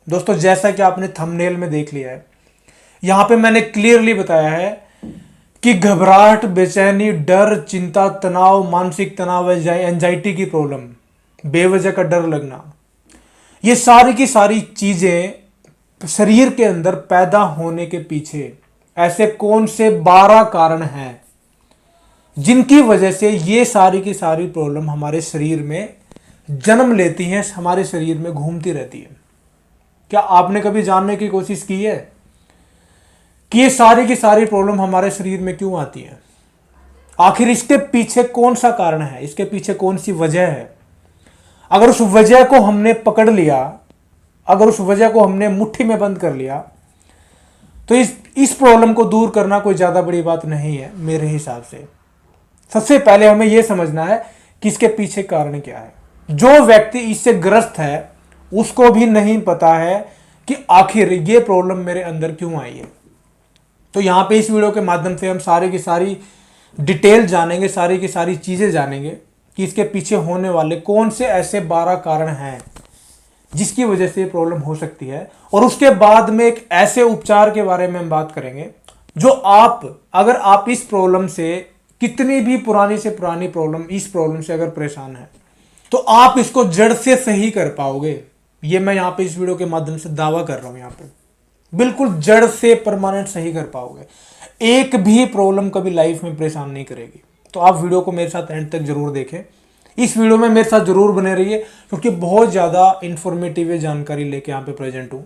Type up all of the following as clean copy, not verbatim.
दोस्तों जैसा कि आपने थंबनेल में देख लिया है, यहां पे मैंने क्लियरली बताया है कि घबराहट, बेचैनी, डर, चिंता, तनाव, मानसिक तनाव, एंजाइटी की प्रॉब्लम, बेवजह का डर लगना, ये सारी की सारी चीजें शरीर के अंदर पैदा होने के पीछे ऐसे कौन से 12 कारण हैं जिनकी वजह से ये सारी की सारी प्रॉब्लम हमारे शरीर में जन्म लेती हैं, हमारे शरीर में घूमती रहती है। क्या आपने कभी जानने की कोशिश की है कि ये सारी की सारी प्रॉब्लम हमारे शरीर में क्यों आती है? आखिर इसके पीछे कौन सा कारण है, इसके पीछे कौन सी वजह है? अगर उस वजह को हमने पकड़ लिया, अगर उस वजह को हमने मुट्ठी में बंद कर लिया, तो इस प्रॉब्लम को दूर करना कोई ज्यादा बड़ी बात नहीं है मेरे हिसाब से। सबसे पहले हमें यह समझना है कि इसके पीछे कारण क्या है। जो व्यक्ति इससे ग्रस्त है उसको भी नहीं पता है कि आखिर ये प्रॉब्लम मेरे अंदर क्यों आई है। तो यहां पे इस वीडियो के माध्यम से हम सारी की सारी डिटेल जानेंगे, सारी की सारी चीजें जानेंगे कि इसके पीछे होने वाले कौन से ऐसे 12 कारण हैं जिसकी वजह से ये प्रॉब्लम हो सकती है। और उसके बाद में एक ऐसे उपचार के बारे में हम बात करेंगे जो अगर आप इस प्रॉब्लम से, कितनी भी पुरानी से पुरानी प्रॉब्लम, इस प्रॉब्लम से अगर परेशान है तो आप इसको जड़ से सही कर पाओगे। ये मैं यहां पे इस वीडियो के माध्यम से दावा कर रहा हूं, यहां पे बिल्कुल जड़ से परमानेंट सही कर पाओगे। एक भी प्रॉब्लम कभी लाइफ में परेशान नहीं करेगी। तो आप वीडियो को मेरे साथ एंड तक जरूर देखें, इस वीडियो में मेरे साथ जरूर बने रहिए क्योंकि बहुत ज्यादा इंफॉर्मेटिव जानकारी लेके यहाँ पे प्रेजेंट हूं।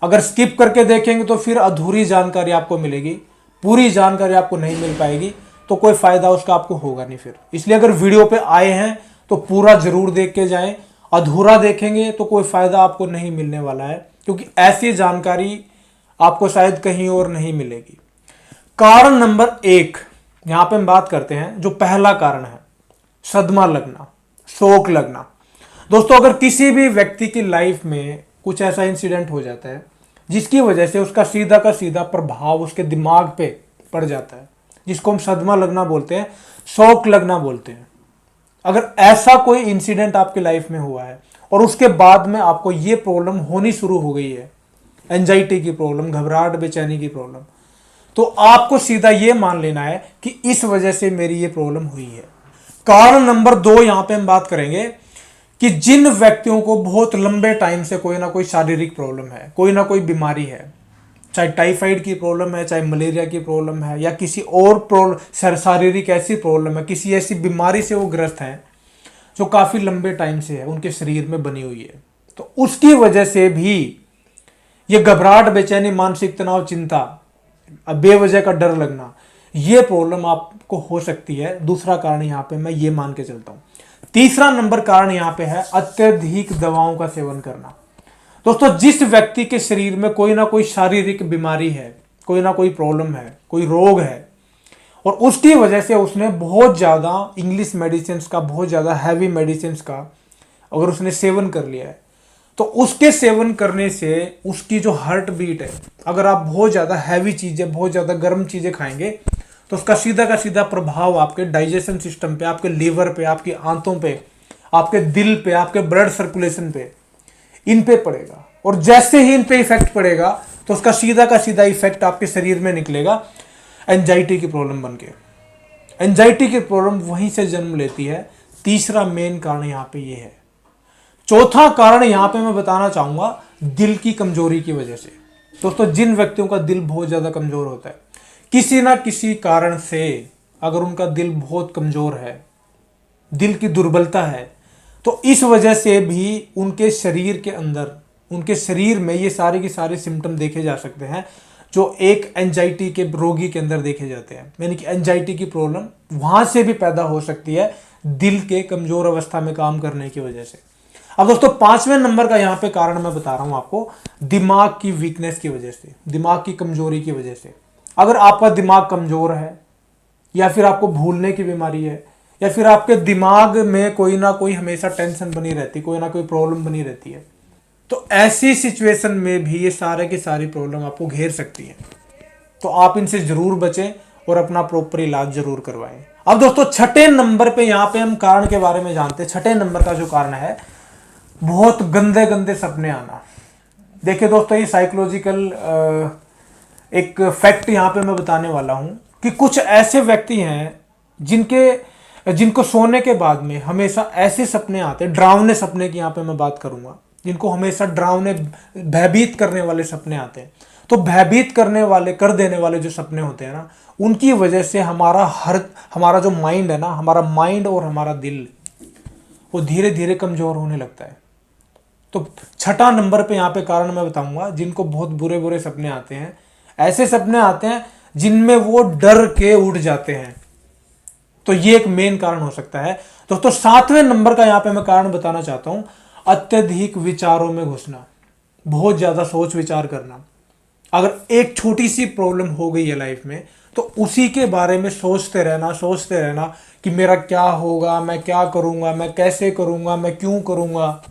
अगर स्किप करके देखेंगे तो फिर अधूरी जानकारी आपको मिलेगी, पूरी जानकारी आपको नहीं मिल पाएगी, तो कोई फायदा उसका आपको होगा नहीं फिर। इसलिए अगर वीडियो पे आए हैं तो पूरा जरूर देख के जाएं, अधूरा देखेंगे तो कोई फायदा आपको नहीं मिलने वाला है क्योंकि ऐसी जानकारी आपको शायद कहीं और नहीं मिलेगी। कारण नंबर 1 यहां पे हम बात करते हैं। जो पहला कारण है, सदमा लगना, शोक लगना। दोस्तों अगर किसी भी व्यक्ति की लाइफ में कुछ ऐसा इंसिडेंट हो जाता है जिसकी वजह से उसका सीधा का सीधा प्रभाव उसके दिमाग पे पड़ जाता है, जिसको हम सदमा लगना बोलते हैं, शौक लगना बोलते हैं। अगर ऐसा कोई इंसिडेंट आपकी लाइफ में हुआ है और उसके बाद में आपको ये प्रॉब्लम होनी शुरू हो गई है, एंजाइटी की प्रॉब्लम, घबराहट, बेचैनी की प्रॉब्लम, तो आपको सीधा ये मान लेना है कि इस वजह से मेरी ये प्रॉब्लम हुई है। कारण नंबर 2 यहां पे हम बात करेंगे कि जिन व्यक्तियों को बहुत लंबे टाइम से कोई ना कोई शारीरिक प्रॉब्लम है, कोई ना कोई बीमारी है, चाहे टाइफाइड की प्रॉब्लम है, चाहे मलेरिया की प्रॉब्लम है, या किसी और शारीरिक ऐसी प्रॉब्लम है, किसी ऐसी बीमारी से वो ग्रस्त है जो काफी लंबे टाइम से है, उनके शरीर में बनी हुई है, तो उसकी वजह से भी ये घबराहट, बेचैनी, मानसिक तनाव, चिंता, बेवजह का डर लगना, ये प्रॉब्लम आपको हो सकती है। दूसरा कारण यहां पे मैं ये मान के चलता हूं। तीसरा नंबर कारण यहां पे है अत्यधिक दवाओं का सेवन करना। दोस्तों जिस व्यक्ति के शरीर में कोई ना कोई शारीरिक बीमारी है, कोई ना कोई प्रॉब्लम है, कोई रोग है, और उसकी वजह से उसने बहुत ज्यादा इंग्लिश मेडिसिन का, बहुत ज्यादा हैवी मेडिसिन का अगर उसने सेवन कर लिया है, तो उसके सेवन करने से उसकी जो हार्ट बीट है, अगर आप बहुत ज्यादा हैवी चीजें, बहुत ज्यादा गर्म चीजें खाएंगे तो उसका सीधा का सीधा प्रभाव आपके डाइजेशन सिस्टम पे, आपके लीवर पे, आपकी आंतों पे, आपके दिल पे, आपके ब्लड सर्कुलेशन पे, इन पे पड़ेगा। और जैसे ही इन पे इफेक्ट पड़ेगा तो उसका सीधा का सीधा इफेक्ट आपके शरीर में निकलेगा एंजाइटी की प्रॉब्लम बन के। एंजाइटी की प्रॉब्लम वहीं से जन्म लेती है। तीसरा मेन कारण यहां पे ये है। चौथा कारण यहां पे मैं बताना चाहूंगा दिल की कमजोरी की वजह से। दोस्तों जिन व्यक्तियों का दिल बहुत ज्यादा कमजोर होता है, किसी ना किसी कारण से अगर उनका दिल बहुत कमजोर है, दिल की दुर्बलता है, तो इस वजह से भी उनके शरीर के अंदर, उनके शरीर में ये सारे के सारे सिम्टम देखे जा सकते हैं जो एक एंजाइटी के रोगी के अंदर देखे जाते हैं। यानी कि एंजाइटी की प्रॉब्लम वहां से भी पैदा हो सकती है, दिल के कमजोर अवस्था में काम करने की वजह से। अब दोस्तों 5वें नंबर का यहां पे कारण मैं बता रहा हूं आपको, दिमाग की वीकनेस की वजह से, दिमाग की कमजोरी की वजह से। अगर आपका दिमाग कमजोर है, या फिर आपको भूलने की बीमारी है, या फिर आपके दिमाग में कोई ना कोई हमेशा टेंशन बनी रहती, कोई ना कोई प्रॉब्लम बनी रहती है, तो ऐसी सिचुएशन में भी ये सारे की सारी प्रॉब्लम आपको घेर सकती है। तो आप इनसे जरूर बचें और अपना प्रॉपर इलाज जरूर करवाएं। अब दोस्तों 6ठे नंबर पे यहां पे हम कारण के बारे में जानते हैं। 6ठे नंबर का जो कारण है, बहुत गंदे गंदे सपने आना। देखिए दोस्तों, ये साइकोलॉजिकल एक फैक्ट यहाँ पे मैं बताने वाला हूँ कि कुछ ऐसे व्यक्ति हैं जिनको सोने के बाद में हमेशा ऐसे सपने आते हैं, डरावने सपने की यहाँ पे मैं बात करूंगा, जिनको हमेशा डरावने भयभीत करने वाले सपने आते हैं। तो भयभीत करने वाले, कर देने वाले जो सपने होते हैं ना, उनकी वजह से हमारा जो माइंड है ना, हमारा माइंड और हमारा दिल वो धीरे धीरे कमजोर होने लगता है। तो छठा नंबर पे यहाँ पे कारण मैं बताऊंगा, जिनको बहुत बुरे बुरे सपने आते हैं, ऐसे सपने आते हैं जिनमें वो डर के उठ जाते हैं। तो ये एक मेन कारण हो सकता है दोस्तों। सातवें नंबर का यहाँ पे मैं कारण बताना चाहता हूं, अत्यधिक विचारों में घुसना, बहुत ज्यादा सोच विचार करना। अगर एक छोटी सी प्रॉब्लम हो गई है लाइफ में, तो उसी के बारे में सोचते रहना कि मेरा क्या होगा, मैं क्या करूंगा, मैं कैसे करूंगा, मैं क्यों करूंगा।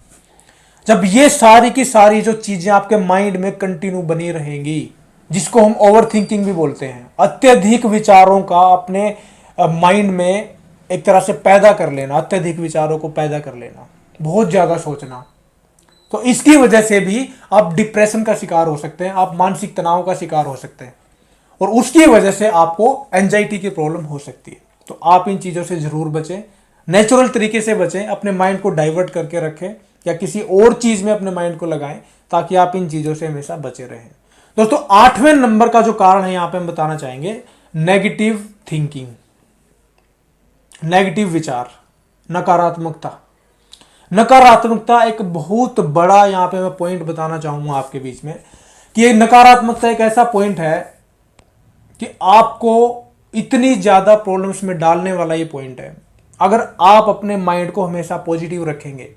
जब ये सारी की सारी जो चीजें आपके माइंड में कंटिन्यू बनी रहेंगी, जिसको हम ओवर थिंकिंग भी बोलते हैं, अत्यधिक विचारों का अपने माइंड में एक तरह से पैदा कर लेना, अत्यधिक विचारों को पैदा कर लेना, बहुत ज्यादा सोचना, तो इसकी वजह से भी आप डिप्रेशन का शिकार हो सकते हैं, आप मानसिक तनाव का शिकार हो सकते हैं, और उसकी वजह से आपको एंजाइटी की प्रॉब्लम हो सकती है। तो आप इन चीजों से जरूर बचें, नेचुरल तरीके से बचें, अपने माइंड को डाइवर्ट करके रखें या किसी और चीज में अपने माइंड को लगाएं, ताकि आप इन चीजों से हमेशा बचे रहें। दोस्तों, आठवें नंबर का जो कारण है यहां पे हम बताना चाहेंगे, नेगेटिव थिंकिंग, नेगेटिव विचार, नकारात्मकता। नकारात्मकता एक बहुत बड़ा यहां पे मैं पॉइंट बताना चाहूंगा आपके बीच में, कि ये नकारात्मकता एक ऐसा पॉइंट है कि आपको इतनी ज्यादा प्रॉब्लम्स में डालने वाला ये पॉइंट है। अगर आप अपने माइंड को हमेशा पॉजिटिव रखेंगे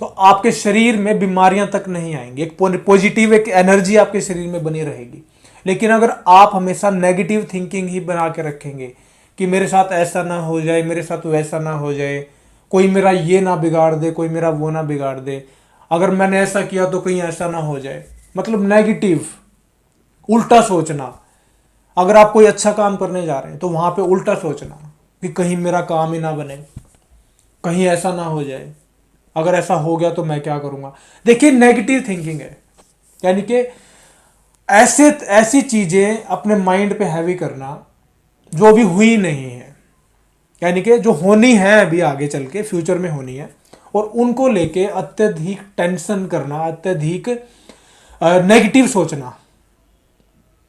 तो आपके शरीर में बीमारियां तक नहीं आएंगी, एक पॉजिटिव एक एनर्जी आपके शरीर में बनी रहेगी। लेकिन अगर आप हमेशा नेगेटिव थिंकिंग ही बना के रखेंगे कि मेरे साथ ऐसा ना हो जाए, मेरे साथ वैसा ना हो जाए, कोई मेरा ये ना बिगाड़ दे, कोई मेरा वो ना बिगाड़ दे, अगर मैंने ऐसा किया तो कहीं ऐसा ना हो जाए, मतलब नेगेटिव, उल्टा सोचना। अगर आप कोई अच्छा काम करने जा रहे हैं तो वहां पे उल्टा सोचना कि कहीं मेरा काम ही ना बने, कहीं ऐसा ना हो जाए, अगर ऐसा हो गया तो मैं क्या करूंगा। देखिए, नेगेटिव थिंकिंग है, यानी कि ऐसी चीजें अपने माइंड पे हैवी करना जो अभी हुई नहीं है, यानी कि जो होनी है अभी आगे चल के फ्यूचर में होनी है, और उनको लेके अत्यधिक टेंशन करना, अत्यधिक नेगेटिव सोचना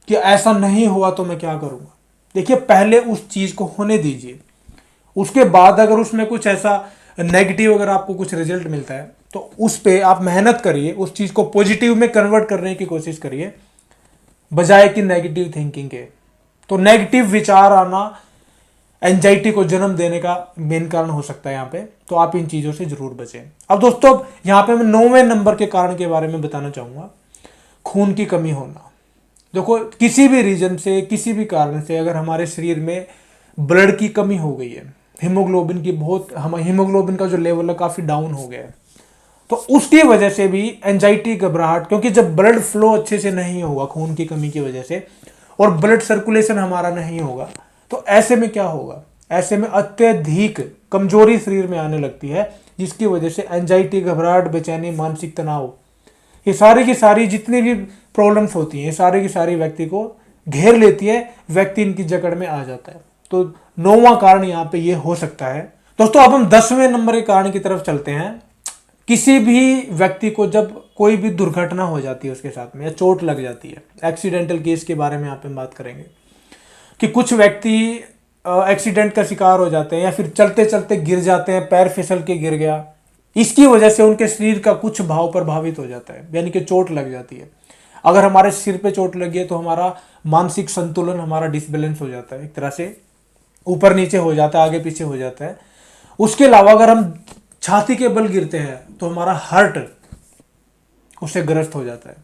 कि ऐसा नहीं हुआ तो मैं क्या करूंगा। देखिए, पहले उस चीज को होने दीजिए, उसके बाद अगर उसमें कुछ ऐसा नेगेटिव अगर आपको कुछ रिजल्ट मिलता है तो उस पे आप मेहनत करिए, उस चीज को पॉजिटिव में कन्वर्ट करने की कोशिश करिए, बजाय कि नेगेटिव थिंकिंग के। तो नेगेटिव विचार आना एंजाइटी को जन्म देने का मेन कारण हो सकता है यहाँ पे, तो आप इन चीजों से जरूर बचें। अब दोस्तों, यहाँ पे मैं 9वें नंबर के कारण के बारे में बताना चाहूंगा, खून की कमी होना। देखो, किसी भी रीजन से, किसी भी कारण से अगर हमारे शरीर में ब्लड की कमी हो गई है, हीमोग्लोबिन की हीमोग्लोबिन का जो लेवल है काफी डाउन हो गया है, तो उसकी वजह से भी एंजाइटी, घबराहट, क्योंकि जब ब्लड फ्लो अच्छे से नहीं होगा खून की कमी की वजह से, और ब्लड सर्कुलेशन हमारा नहीं होगा, तो ऐसे में क्या होगा, ऐसे में अत्यधिक कमजोरी शरीर में आने लगती है, जिसकी वजह से एंजाइटी, घबराहट, बेचैनी, मानसिक तनाव, ये सारी की सारी जितनी भी प्रॉब्लम्स होती हैं, ये सारी की सारी व्यक्ति को घेर लेती है, व्यक्ति इनकी जकड़ में आ जाता है। तो 9वां कारण यहाँ पे ये हो सकता है। दोस्तों, अब हम 10वें नंबर के कारण की तरफ चलते हैं। किसी भी व्यक्ति को जब कोई भी दुर्घटना हो जाती है उसके साथ में, या चोट लग जाती है, एक्सीडेंटल केस के बारे में यहाँ पे बात करेंगे कि कुछ व्यक्ति एक्सीडेंट का शिकार हो जाते हैं, या फिर चलते चलते गिर जाते हैं, पैर फिसल के गिर गया, इसकी वजह से उनके शरीर का कुछ भाव प्रभावित हो जाता है, यानी कि चोट लग जाती है। अगर हमारे सिर पे चोट लगी है तो हमारा मानसिक संतुलन हमारा डिसबैलेंस हो जाता है, एक तरह से ऊपर नीचे हो जाता है, आगे पीछे हो जाता है। उसके अलावा अगर हम छाती के बल गिरते हैं तो हमारा हार्ट उससे ग्रस्त हो जाता है।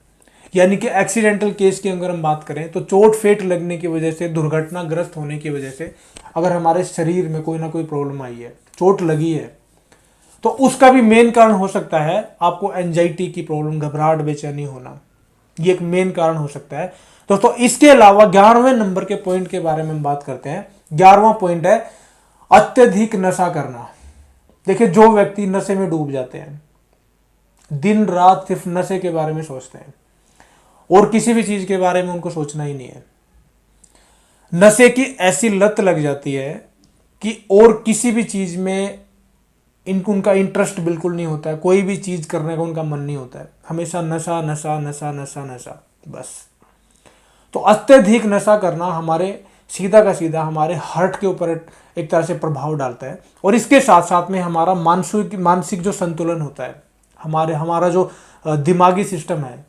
यानी कि एक्सीडेंटल केस की अगर हम बात करें तो चोट फेट लगने की वजह से, दुर्घटनाग्रस्त होने की वजह से अगर हमारे शरीर में कोई ना कोई प्रॉब्लम आई है, चोट लगी है, तो उसका भी मेन कारण हो सकता है आपको एंजाइटी की प्रॉब्लम, घबराहट, बेचैनी होना, ये एक मेन कारण हो सकता है। दोस्तों, इसके अलावा 11वें नंबर के पॉइंट के बारे में हम बात करते हैं। 11वां पॉइंट है अत्यधिक नशा करना। देखिए, जो व्यक्ति नशे में डूब जाते हैं, दिन रात सिर्फ नशे के बारे में सोचते हैं और किसी भी चीज के बारे में उनको सोचना ही नहीं है। नशे की ऐसी लत लग जाती है कि और किसी भी चीज में उनका इंटरेस्ट बिल्कुल नहीं होता है, कोई भी चीज करने का उनका मन नहीं होता है, हमेशा नशा नशा नशा नशा नशा बस। तो अत्यधिक नशा करना हमारे सीधा का सीधा हमारे हार्ट के ऊपर एक तरह से प्रभाव डालता है, और इसके साथ साथ में हमारा मानसिक जो संतुलन होता है, हमारा जो दिमागी सिस्टम है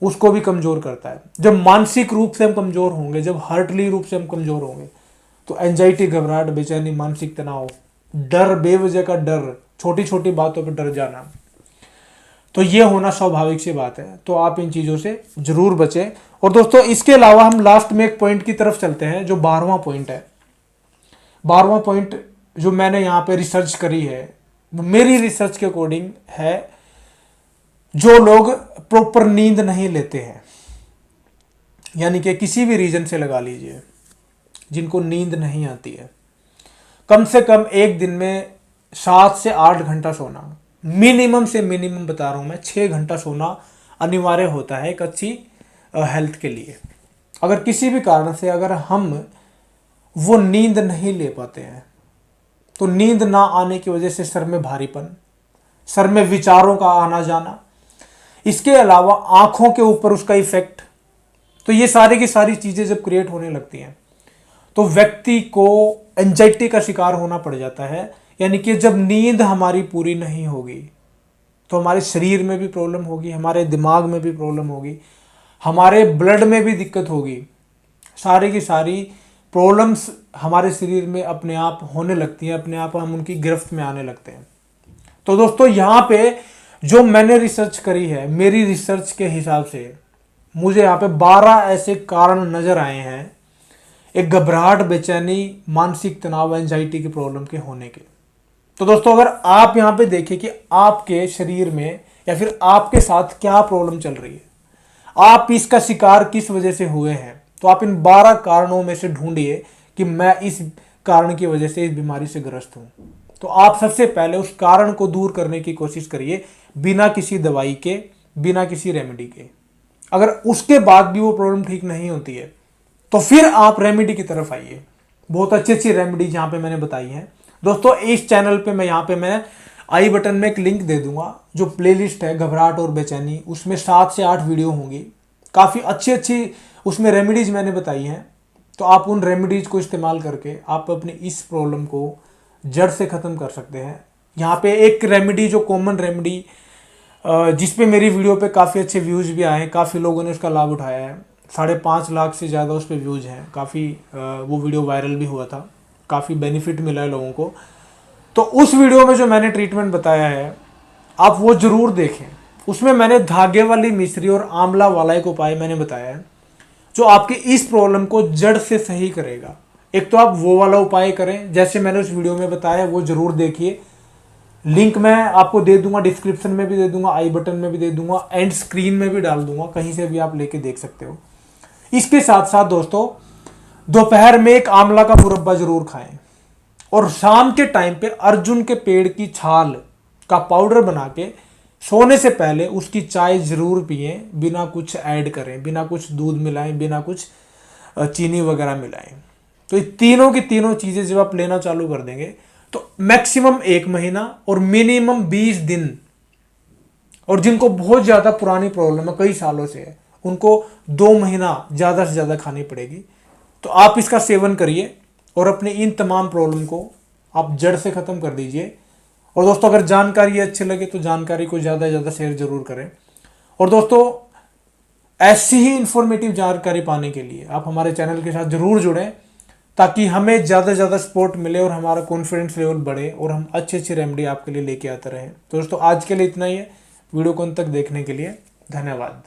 उसको भी कमज़ोर करता है। जब मानसिक रूप से हम कमज़ोर होंगे, जब हार्टली रूप से हम कमज़ोर होंगे, तो एंजाइटी, घबराहट, बेचैनी, मानसिक तनाव, डर, बेवजह का डर, छोटी छोटी बातों पर डर जाना, तो ये होना स्वाभाविक सी बात है। तो आप इन चीज़ों से जरूर बचें। और दोस्तों इसके अलावा हम लास्ट में एक पॉइंट की तरफ चलते हैं, जो 12वां पॉइंट है। 12वां पॉइंट जो मैंने यहाँ पे रिसर्च करी है, मेरी रिसर्च के अकॉर्डिंग है, जो लोग प्रॉपर नींद नहीं लेते हैं, यानी कि किसी भी रीजन से लगा लीजिए, जिनको नींद नहीं आती है, कम से कम एक दिन में 7 से 8 घंटा सोना, मिनिमम से मिनिमम बता रहा हूं मैं, 6 घंटा सोना अनिवार्य होता है एक अच्छी हेल्थ के लिए। अगर किसी भी कारण से अगर हम वो नींद नहीं ले पाते हैं, तो नींद ना आने की वजह से सर में भारीपन, सर में विचारों का आना जाना, इसके अलावा आंखों के ऊपर उसका इफेक्ट, तो ये सारी की सारी चीजें जब क्रिएट होने लगती हैं तो व्यक्ति को एंजाइटी का शिकार होना पड़ जाता है। यानी कि जब नींद हमारी पूरी नहीं होगी तो हमारे शरीर में भी प्रॉब्लम होगी, हमारे दिमाग में भी प्रॉब्लम होगी, हमारे ब्लड में भी दिक्कत होगी, सारी की सारी प्रॉब्लम्स हमारे शरीर में अपने आप होने लगती हैं, अपने आप हम उनकी गिरफ्त में आने लगते हैं। तो दोस्तों यहाँ पे जो मैंने रिसर्च करी है, मेरी रिसर्च के हिसाब से मुझे यहाँ पे 12 ऐसे कारण नजर आए हैं एक घबराहट, बेचैनी, मानसिक तनाव, एंजाइटी की प्रॉब्लम के होने के। तो दोस्तों अगर आप यहाँ पे देखें कि आपके शरीर में या फिर आपके साथ क्या प्रॉब्लम चल रही है, आप इसका शिकार किस वजह से हुए हैं, तो आप इन 12 कारणों में से ढूंढिए कि मैं इस कारण की वजह से इस बीमारी से ग्रस्त हूं। तो आप सबसे पहले उस कारण को दूर करने की कोशिश करिए, बिना किसी दवाई के, बिना किसी रेमेडी के। अगर उसके बाद भी वो प्रॉब्लम ठीक नहीं होती है तो फिर आप रेमेडी की तरफ आइए। बहुत अच्छी अच्छी रेमेडीज यहाँ पे मैंने बताई हैं दोस्तों। इस चैनल पे मैं आई बटन में एक लिंक दे दूंगा, जो प्लेलिस्ट है घबराहट और बेचैनी, उसमें 7 से 8 वीडियो होंगी, काफ़ी अच्छी अच्छी उसमें रेमेडीज मैंने बताई हैं। तो आप उन रेमेडीज को इस्तेमाल करके आप अपनी इस प्रॉब्लम को जड़ से ख़त्म कर सकते हैं। यहाँ पे एक रेमेडी, जो कॉमन रेमेडी, जिसपे मेरी वीडियो पे काफ़ी अच्छे व्यूज़ भी आए हैं, काफ़ी लोगों ने उसका लाभ उठाया है, 5.5 लाख से ज़्यादा उस पर व्यूज़ हैं, काफ़ी वो वीडियो वायरल भी हुआ था, काफ़ी बेनिफिट मिला है लोगों को। तो उस वीडियो में जो मैंने ट्रीटमेंट बताया है आप वो ज़रूर देखें। उसमें मैंने धागे वाली मिश्री और आंवला वाला एक उपाय मैंने बताया है, जो आपकी इस प्रॉब्लम को जड़ से सही करेगा। एक तो आप वो वाला उपाय करें जैसे मैंने उस वीडियो में बताया, वो ज़रूर देखिए। लिंक मैं आपको दे दूंगा, डिस्क्रिप्शन में भी दे दूंगा, आई बटन में भी दे दूंगा, एंड स्क्रीन में भी डाल दूंगा, कहीं से भी आप लेके देख सकते हो। इसके साथ साथ दोस्तों दोपहर में एक आंवला का मुरब्बा जरूर खाएं, और शाम के टाइम पे अर्जुन के पेड़ की छाल का पाउडर बना के सोने से पहले उसकी चाय जरूर पिएं, बिना कुछ ऐड करें, बिना कुछ दूध मिलाएं, बिना कुछ चीनी वगैरह मिलाएं। तो ये तीनों की तीनों चीज़ें जब आप लेना चालू कर देंगे तो मैक्सिमम 1 महीना और मिनिमम 20 दिन, और जिनको बहुत ज़्यादा पुरानी प्रॉब्लम है, कई सालों से है, उनको 2 महीना ज़्यादा से ज़्यादा खानी पड़ेगी। तो आप इसका सेवन करिए और अपनी इन तमाम प्रॉब्लम को आप जड़ से ख़त्म कर दीजिए। और दोस्तों अगर जानकारी अच्छी लगे तो जानकारी को ज़्यादा से ज़्यादा शेयर जरूर करें। और दोस्तों ऐसी ही इंफॉर्मेटिव जानकारी पाने के लिए आप हमारे चैनल के साथ ज़रूर जुड़ें, ताकि हमें ज़्यादा से ज़्यादा सपोर्ट मिले और हमारा कॉन्फिडेंस लेवल बढ़े और हम अच्छी अच्छी रेमेडी आपके लिए लेके आते रहें। तो दोस्तों आज के लिए इतना ही है। वीडियो को अंत तक देखने के लिए धन्यवाद।